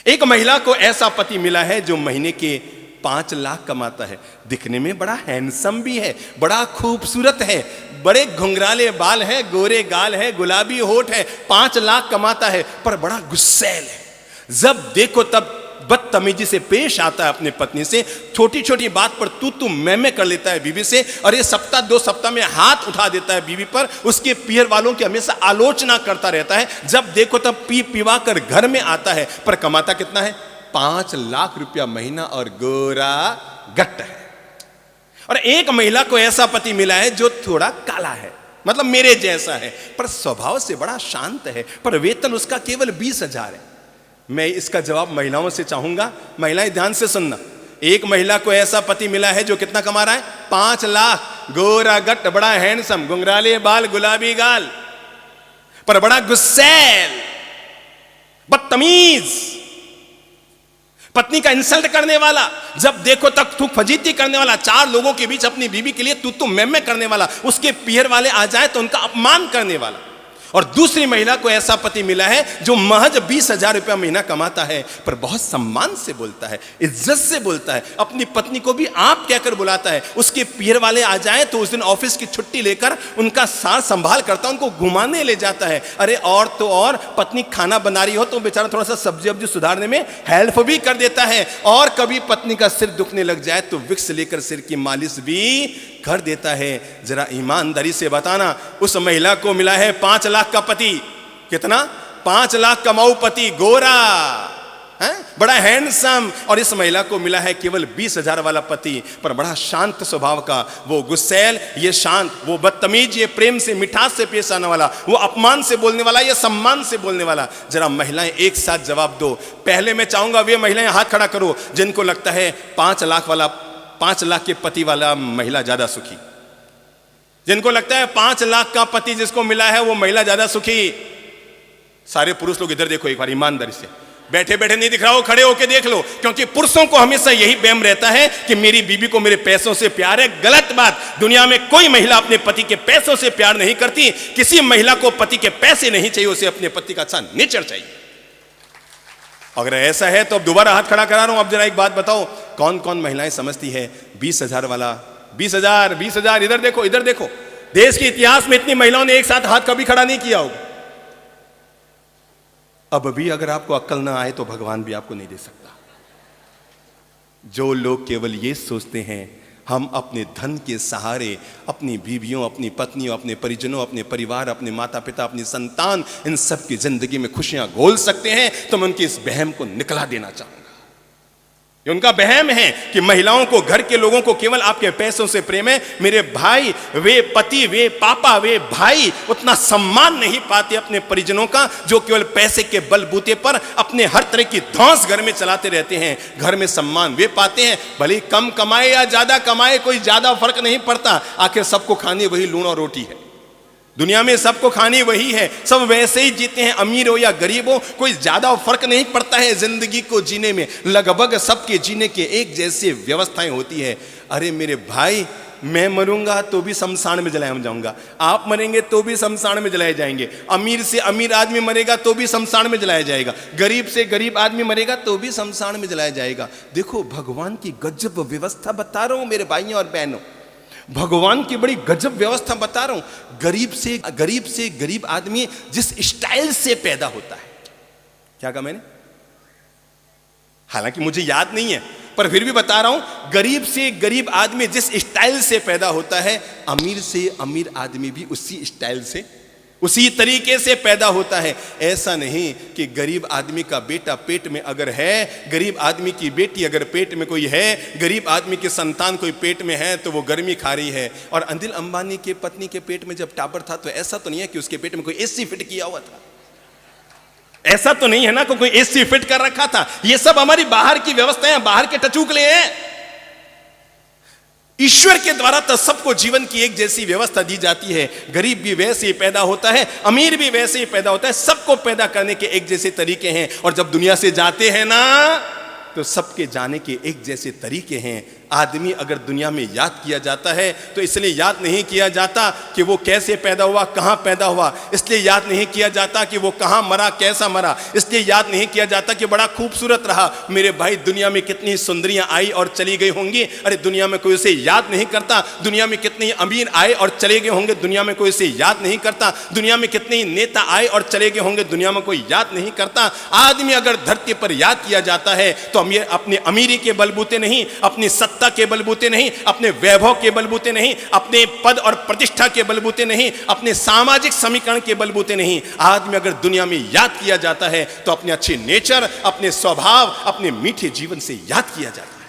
एक महिला को ऐसा पति मिला है जो महीने के 5 लाख कमाता है, दिखने में बड़ा हैंडसम भी है, बड़ा खूबसूरत है, बड़े घुंघराले बाल है, गोरे गाल है, गुलाबी होठ है, 5 लाख कमाता है, पर बड़ा गुस्सैल है। जब देखो तब बदतमीजी से पेश आता है अपने पत्नी से, छोटी छोटी बात पर तू मैं कर लेता है बीवी से, और ये सप्ताह 2 सप्ताह में हाथ उठा देता है बीवी पर, उसके पीहर वालों की हमेशा आलोचना करता रहता है। जब देखो तब पी पिवा कर घर में आता है, पर कमाता कितना है? 5 लाख रुपया महीना, और गोरा गट्ट है। और एक महिला को ऐसा पति मिला है जो थोड़ा काला है, मतलब मेरे जैसा है, पर स्वभाव से बड़ा शांत है, पर वेतन उसका केवल 20,000 है। मैं इसका जवाब महिलाओं से चाहूंगा, महिलाएं ध्यान से सुनना। एक महिला को ऐसा पति मिला है जो कितना कमा रहा है? 5 लाख, गोरा गट्ट, बड़ा हैंडसम, घुंघराले बाल, गुलाबी गाल, पर बड़ा गुस्सैल, बदतमीज, पत्नी का इंसल्ट करने वाला, जब देखो तक थूक फजीती करने वाला, 4 लोगों के बीच अपनी बीवी के लिए तू मैं करने वाला, उसके पीहर वाले आ जाए तो उनका अपमान करने वाला। और दूसरी महिला को ऐसा पति मिला है जो महज 20,000 रुपया महीना कमाता है, पर बहुत सम्मान से बोलता है, इज्जत से बोलता है, अपनी पत्नी को भी आप कहकर बुलाता है। उसके पीहर वाले आ जाए तो उस दिन ऑफिस की छुट्टी लेकर उनका सार संभाल करता, उनको घुमाने ले जाता है। अरे और तो और, पत्नी खाना बना रही हो तो बेचारा थोड़ा सा सब्जी वब्जी सुधारने में हेल्प भी कर देता है, और कभी पत्नी का सिर दुखने लग जाए तो विक्स लेकर सिर की मालिश भी कर देता है। जरा ईमानदारी से बताना, उस महिला को मिला है 5 लाख का पति। कितना? 5 लाख कमाऊ पति, गोरा है, बड़ा हैंडसम, और इस महिला को मिला है केवल 20,000 वाला पति, पर बड़ा शांत स्वभाव का। वो गुस्सैल, ये शांत, वो बदतमीज, ये प्रेम से मिठास से पेश आने वाला, वो अपमान से बोलने वाला, ये सम्मान से बोलने वाला। जरा महिलाएं एक साथ जवाब दो। पहले मैं चाहूंगा वे महिलाएं हाथ खड़ा करो जिनको लगता है 5 लाख के पति वाला महिला ज्यादा सुखी, जिनको लगता है 5 लाख का पति जिसको मिला है वो महिला ज्यादा सुखी। सारे पुरुष लोग इधर देखो एक बार ईमानदारी से, बैठे बैठे नहीं दिख रहा हो, खड़े होके देख लो, क्योंकि पुरुषों को हमेशा यही वहम रहता है कि मेरी बीवी को मेरे पैसों से प्यार है। गलत बात। दुनिया में कोई महिला अपने पति के पैसों से प्यार नहीं करती। किसी महिला को पति के पैसे नहीं चाहिए, उसे अपने पति का अच्छा नेचर चाहिए। अगर ऐसा है तो अब दोबारा हाथ खड़ा करा रहा हूं। अब जरा एक बात बताओ, कौन कौन महिलाएं समझती है 20,000 वाला? 20,000 इधर देखो, इधर देखो। देश के इतिहास में इतनी महिलाओं ने एक साथ हाथ कभी खड़ा नहीं किया होगा। अब भी अगर आपको अक्ल ना आए तो भगवान भी आपको नहीं दे सकता। जो लोग केवल ये सोचते हैं हम अपने धन के सहारे अपनी बीवियों, अपनी पत्नियों, अपने परिजनों, अपने परिवार, अपने माता पिता, अपनी संतान, इन सब की जिंदगी में खुशियां घोल सकते हैं, तो मैं उनके इस वहम को निकला देना चाहूंगा। ये उनका वहम है कि महिलाओं को, घर के लोगों को केवल आपके पैसों से प्रेम है। मेरे भाई, वे पति, वे पापा, वे भाई उतना सम्मान नहीं पाते अपने परिजनों का, जो केवल पैसे के बलबूते पर अपने हर तरह की धौंस घर में चलाते रहते हैं। घर में सम्मान वे पाते हैं, भले कम कमाए या ज्यादा कमाए, कोई ज्यादा फर्क नहीं पड़ता। आखिर सबको खानी वही लूण और रोटी है। दुनिया में सबको खानी वही है, सब वैसे ही जीते हैं, अमीर हो या गरीब हो, कोई ज्यादा फर्क नहीं पड़ता है जिंदगी को जीने में। लगभग सबके जीने के एक जैसी व्यवस्थाएं होती है। अरे मेरे भाई, मैं मरूंगा तो भी शमशान में जलाया जाऊंगा, आप मरेंगे तो भी शमशान में जलाए जाएंगे, अमीर से अमीर आदमी मरेगा तो भी शमशान में जलाया जाएगा, गरीब से गरीब आदमी मरेगा तो भी शमशान में जलाया जाएगा। देखो भगवान की गजब व्यवस्था बता रहा हूं मेरे भाइयों और बहनों, भगवान की बड़ी गजब व्यवस्था बता रहा हूं। गरीब से गरीब आदमी जिस स्टाइल से पैदा होता है, क्या कहा मैंने? हालांकि मुझे याद नहीं है, पर फिर भी बता रहा हूं, गरीब से गरीब आदमी जिस स्टाइल से पैदा होता है, अमीर से अमीर आदमी भी उसी स्टाइल से, उसी तरीके से पैदा होता है। ऐसा नहीं कि गरीब आदमी का बेटा पेट में अगर है, गरीब आदमी की बेटी अगर पेट में कोई है, गरीब आदमी की संतान कोई पेट में है तो वो गर्मी खा रही है। और अनिल अंबानी के पत्नी के पेट में जब टाबर था तो ऐसा तो नहीं है कि उसके पेट में कोई एसी फिट किया हुआ था, ऐसा तो नहीं है ना कोई एसी फिट कर रखा था। ये सब हमारी बाहर की व्यवस्थाएं, बाहर के टचूकले हैं। ईश्वर के द्वारा तो सबको जीवन की एक जैसी व्यवस्था दी जाती है। गरीब भी वैसे ही पैदा होता है, अमीर भी वैसे ही पैदा होता है, सबको पैदा करने के एक जैसे तरीके हैं। और जब दुनिया से जाते हैं ना, तो सबके जाने के एक जैसे तरीके हैं। आदमी अगर दुनिया में याद किया जाता है तो इसलिए याद नहीं किया जाता कि वो कैसे पैदा हुआ, कहाँ पैदा हुआ, इसलिए याद नहीं किया जाता कि वो कहाँ मरा, कैसा मरा, इसलिए याद नहीं किया जाता कि बड़ा खूबसूरत रहा। मेरे भाई, दुनिया में कितनी सुंदरियां आई और चली गई होंगी, अरे दुनिया में कोई उसे याद नहीं करता। दुनिया में कितने अमीर आए और चले गए होंगे, दुनिया में कोई उसे याद नहीं करता। दुनिया में कितने नेता आए और चले गए होंगे, दुनिया में कोई याद नहीं करता। आदमी अगर धरती पर याद किया जाता है तो हम ये अपनी अमीरी के बलबूते नहीं, अपनी सत्ता के बलबूते नहीं, अपने वैभव के बलबूते नहीं, अपने पद और प्रतिष्ठा के बलबूते नहीं, अपने सामाजिक समीकरण के बलबूते नहीं। आदमी अगर दुनिया में याद किया जाता है तो अपने अच्छे नेचर, अपने स्वभाव, अपने मीठे जीवन से याद किया जाता है।